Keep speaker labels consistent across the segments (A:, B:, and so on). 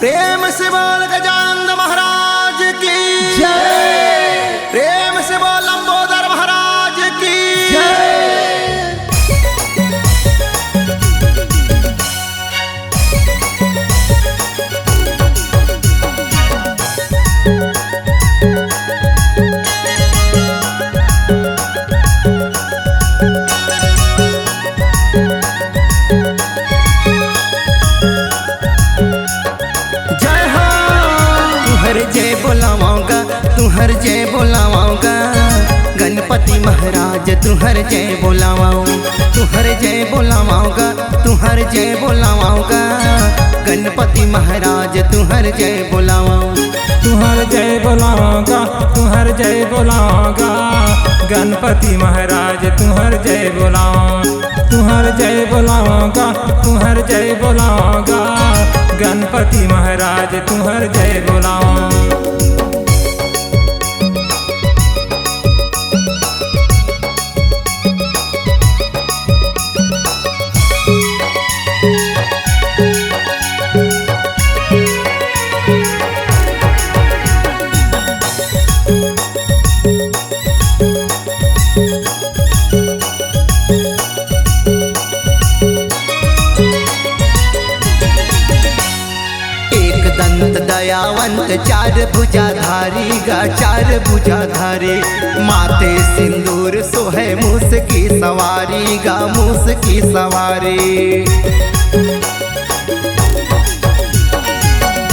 A: प्रेम से बोल गजानंद महाराज की जय। प्रेम से बोल लंबोदर महाराज की जय। जय बोलावाऊंगा तुहर जय बोलावाऊंगा गणपति महाराज तुहर जय बोलावाऊं। तुहर जय बोलावाऊंगा तुहर जय बोलावाऊंगा गणपति महाराज तुहर जय बोलावाऊं।
B: तुहर जय बोलावाऊंगा तुहर जय बोलावाऊंगा गणपति महाराज तुहर जय बोलाऊं। तुहर जय बोलावाऊंगा तुहर जय बोलावाऊंगा गणपति महाराज तुहर जय बोलाऊं।
A: दंत दयावंत चार भुजाधारी गा चार भुजाधारी माथे सिंदूर सोहे मूस की सवारी गा मूस की सवारी।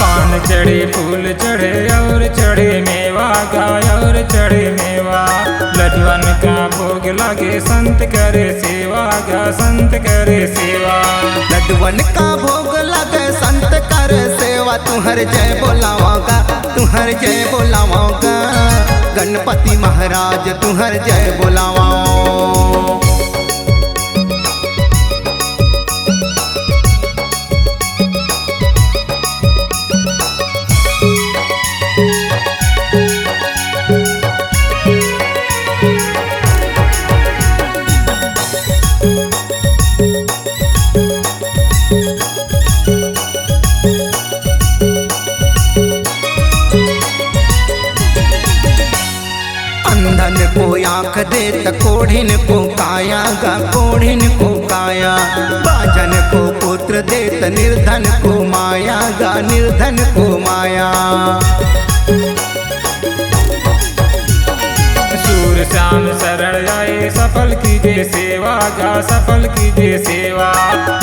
B: पान चढ़े फूल चढ़े और चढ़े मेवा गा और चढ़े मेवा लड्डुअन का भोग लगे संत करे सेवा गा संत करे सेवा।
A: लड्डुअन का भोग लगे संत करे सेवा तुहर जय बोलावाऊंगा तुहर जय बोलावाऊंगा गणपति महाराज तुहर जय बोलावाऊं। अंधन को आँख देत कोढ़िन को काया गा कोढ़िन को काया। बाजन को पुत्र देत निर्धन को माया गा निर्धन को माया।
B: सूर श्याम शरण आए सफल कीजिए सेवा गा सफल कीजिए सेवा।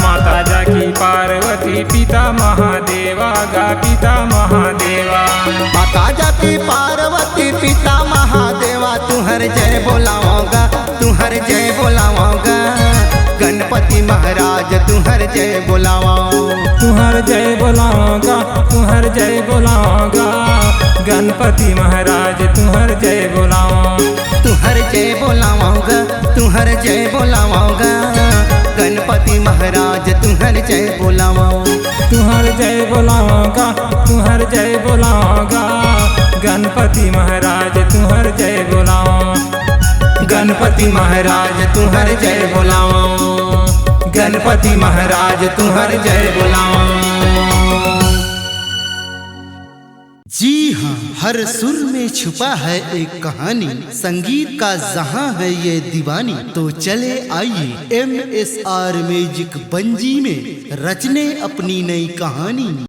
B: माता जाकी पार्वती पिता महादेवा गा पिता महादेवा।
A: माता जाकी पार्वती पिता महादेवा तुहर जय बोलावाऊंगा तुहर जय बोलावाऊंगा गणपति महाराज तुहर जय बोलावाऊं।
B: तुहर जय बोलावाऊंगा तुहर जय बोलावाऊंगा गणपति महाराज तुहर जय बोलाऊं।
A: तुहर जय बोलावाऊंगा तुहर जय बोलावाऊंगा गणपति महाराज तुहर जय बोलावाऊं।
B: तुहर जय बोलावाऊंगा तुहर जय बोलावाऊंगा गणपति महाराज तुहर जय बोलाऊं।
A: गणपति महाराज तुहर जय बोलावाऊं गणपति महाराज तुहर जय बोलावाऊं। जी हाँ, हर सुर में छुपा है एक कहानी, संगीत का जहां है ये दीवानी। तो चले आइए MSR म्यूजिक बंजी में रचने अपनी नई कहानी।